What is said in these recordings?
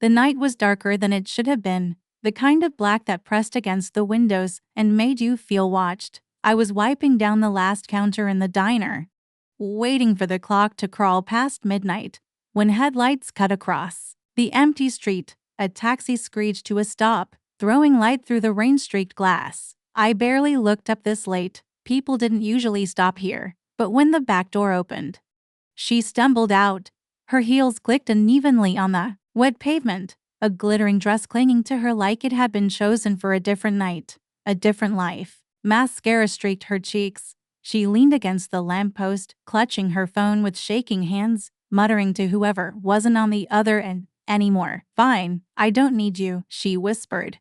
The night was darker than it should have been, the kind of black that pressed against the windows and made you feel watched. I was wiping down the last counter in the diner, waiting for the clock to crawl past midnight, when headlights cut across the empty street. A taxi screeched to a stop, throwing light through the rain-streaked glass. I barely looked up this late. People didn't usually stop here. But when the back door opened, she stumbled out. Her heels clicked unevenly on the wet pavement, a glittering dress clinging to her like it had been chosen for a different night, a different life. Mascara streaked her cheeks. She leaned against the lamppost, clutching her phone with shaking hands, muttering to whoever wasn't on the other end anymore. "Fine, I don't need you," she whispered,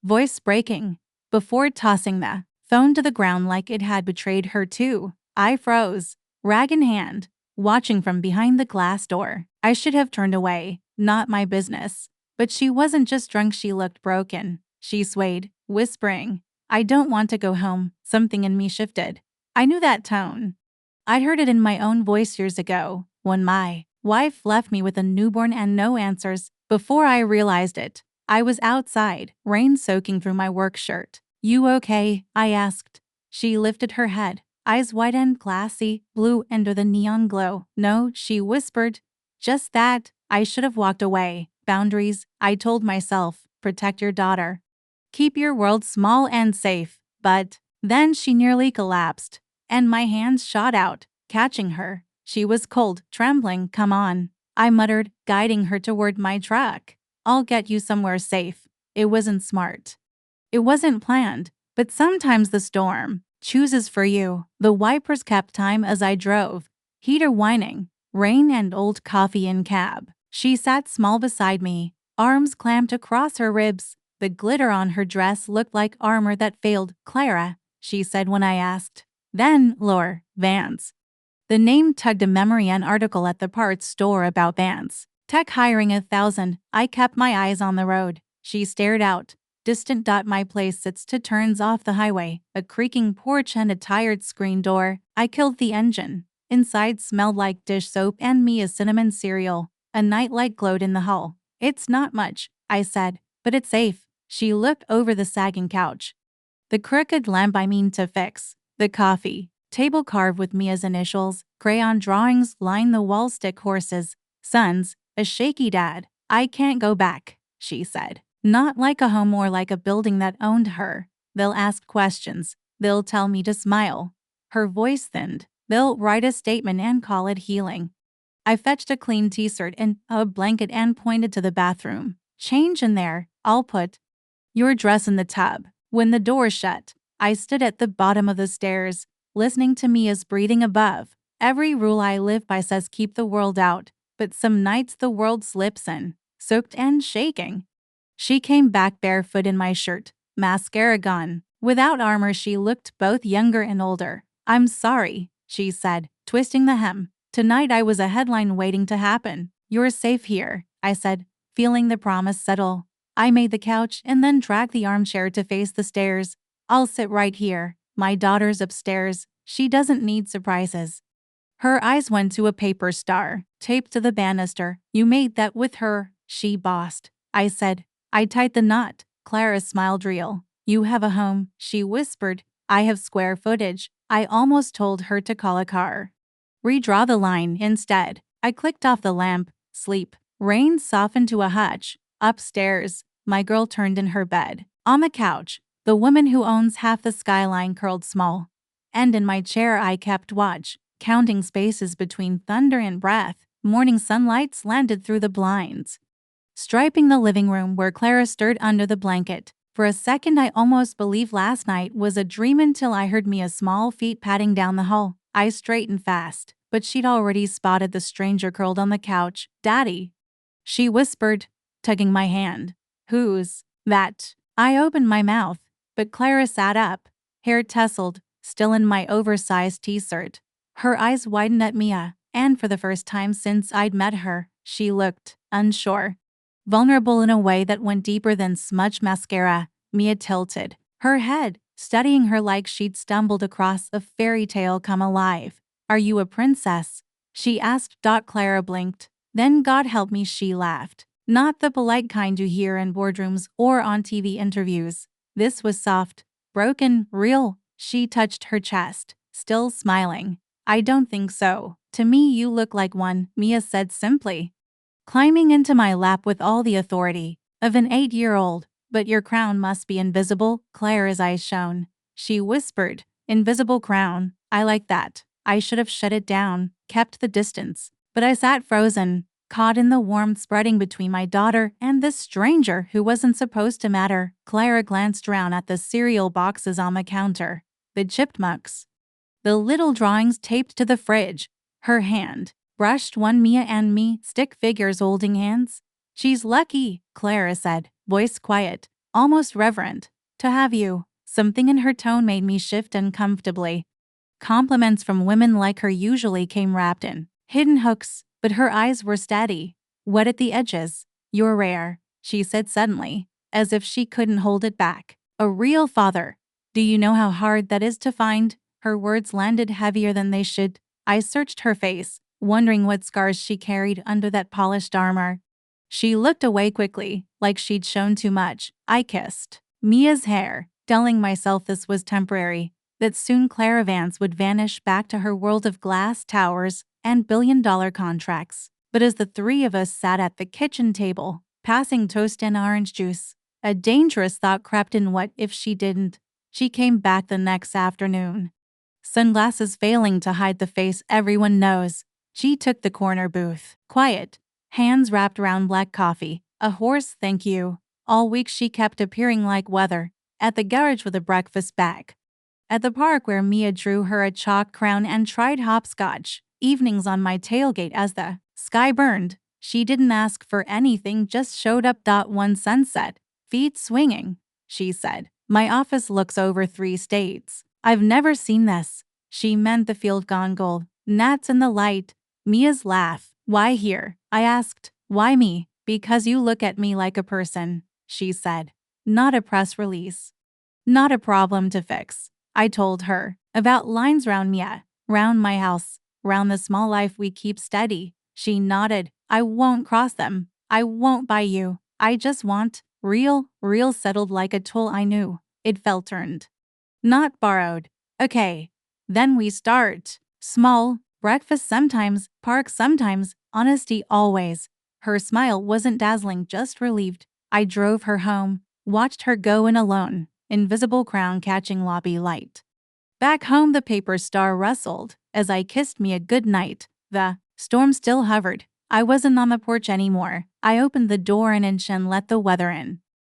voice breaking, before tossing the phone to the ground like it had betrayed her too. I froze, rag in hand, watching from behind the glass door. I should have turned away, not my business. But she wasn't just drunk, she looked broken. She swayed, whispering, "I don't want to go home." Something in me shifted. I knew that tone. I'd heard it in my own voice years ago, when my wife left me with a newborn and no answers. Before I realized it, I was outside, rain soaking through my work shirt. "You okay?" I asked. She lifted her head, eyes wide and glassy, blue under the neon glow. "No," she whispered. "Just that." I should have walked away. Boundaries, I told myself. Protect your daughter. Keep your world small and safe. But then she nearly collapsed, and my hands shot out, catching her. She was cold, trembling. "Come on," I muttered, guiding her toward my truck. "I'll get you somewhere safe." It wasn't smart. It wasn't planned, but sometimes the storm chooses for you. The wipers kept time as I drove, heater whining, rain and old coffee in cab. She sat small beside me, arms clamped across her ribs. The glitter on her dress looked like armor that failed. "Clara," she said when I asked. Then, Lore, Vance. The name tugged a memory. An article at the parts store about Vance. Tech hiring 1,000. I kept my eyes on the road. She stared out. Distant. My place sits 2 turns off the highway, a creaking porch and a tired screen door. I killed the engine. Inside smelled like dish soap and Mia's cinnamon cereal. A nightlight glowed in the hall. "It's not much," I said, "but it's safe." She looked over the sagging couch. "The crooked lamp I mean to fix. The coffee table carved with Mia's initials. Crayon drawings line the wall. Stick horses. Sons. A shaky dad." "I can't go back," she said. "Not like a home or like a building that owned her. They'll ask questions. They'll tell me to smile." Her voice thinned. "They'll write a statement and call it healing." I fetched a clean t-shirt and a blanket and pointed to the bathroom. "Change in there. I'll put your dress in the tub." When the door shut, I stood at the bottom of the stairs, listening to Mia's breathing above. Every rule I live by says keep the world out, but some nights the world slips in, soaked and shaking. She came back barefoot in my shirt, mascara gone. Without armor, she looked both younger and older. "I'm sorry," she said, twisting the hem. "Tonight I was a headline waiting to happen." "You're safe here," I said, feeling the promise settle. I made the couch and then dragged the armchair to face the stairs. "I'll sit right here. My daughter's upstairs. She doesn't need surprises." Her eyes went to a paper star, taped to the banister. "You made that with her," she bossed. I said, "I tied the knot." Clara smiled real. "You have a home," she whispered. "I have square footage." I almost told her to call a car. Redraw the line instead. I clicked off the lamp. Sleep. Rain softened to a hush. Upstairs, my girl turned in her bed. On the couch, the woman who owns half the skyline curled small. And in my chair I kept watch, counting spaces between thunder and breath. Morning sunlight slanted through the blinds, striping the living room where Clara stirred under the blanket. For a second I almost believed last night was a dream until I heard Mia's small feet padding down the hall. I straightened fast, but she'd already spotted the stranger curled on the couch. "Daddy," she whispered, tugging my hand. "Who's that?" I opened my mouth, but Clara sat up, hair tousled, still in my oversized t-shirt. Her eyes widened at Mia, and for the first time since I'd met her, she looked unsure, vulnerable in a way that went deeper than smudged mascara. Mia tilted her head, studying her like she'd stumbled across a fairy tale come alive. "Are you a princess?" she asked. Clara blinked. "Then God help me," she laughed. Not the polite kind you hear in boardrooms or on TV interviews. This was soft, broken, real. She touched her chest, still smiling. I don't think so. To me, you look like one, Mia said simply, climbing into my lap with all the authority of an 8-year-old. But your crown must be invisible, Claire's eyes shone. She whispered, invisible crown. I like that. I should have shut it down, kept the distance. But I sat frozen, caught in the warmth spreading between my daughter and this stranger who wasn't supposed to matter. Clara glanced round at the cereal boxes on the counter, the chipped mugs, the little drawings taped to the fridge. Her hand brushed one Mia and me, stick figures holding hands. She's lucky, Clara said, voice quiet, almost reverent, to have you. Something in her tone made me shift uncomfortably. Compliments from women like her usually came wrapped in hidden hooks, but her eyes were steady, wet at the edges. You're rare, she said suddenly, as if she couldn't hold it back. A real father. Do you know how hard that is to find? Her words landed heavier than they should. I searched her face, wondering what scars she carried under that polished armor. She looked away quickly, like she'd shown too much. I kissed Mia's hair, telling myself this was temporary, that soon Clara Vance would vanish back to her world of glass towers and billion-dollar contracts. But as the three of us sat at the kitchen table, passing toast and orange juice, a dangerous thought crept in. What if she didn't? She came back the next afternoon, sunglasses failing to hide the face everyone knows. She took the corner booth, quiet, hands wrapped around black coffee, a hoarse thank you. All week she kept appearing like weather, at the garage with a breakfast bag, at the park where Mia drew her a chalk crown and tried hopscotch, evenings on my tailgate as the sky burned. She didn't ask for anything, just showed up. One sunset, feet swinging, she said, my office looks over 3 states. I've never seen this. She meant the field gone gold, gnats in the light. Mia's laugh. Why here? I asked. Why me? Because you look at me like a person, she said. Not a press release. Not a problem to fix. I told her about lines round Mia, round my house, round the small life we keep steady. She nodded. I won't cross them. I won't buy you. I just want real settled like a tool I knew. It felt earned, not borrowed. Okay. Then we start. Small, breakfast sometimes, park sometimes, honesty always. Her smile wasn't dazzling, just relieved. I drove her home, watched her go in alone, invisible crown catching lobby light. Back home the paper star rustled as I kissed Mia good night. The storm still hovered. I wasn't on the porch anymore. I opened the door an inch and let the weather in.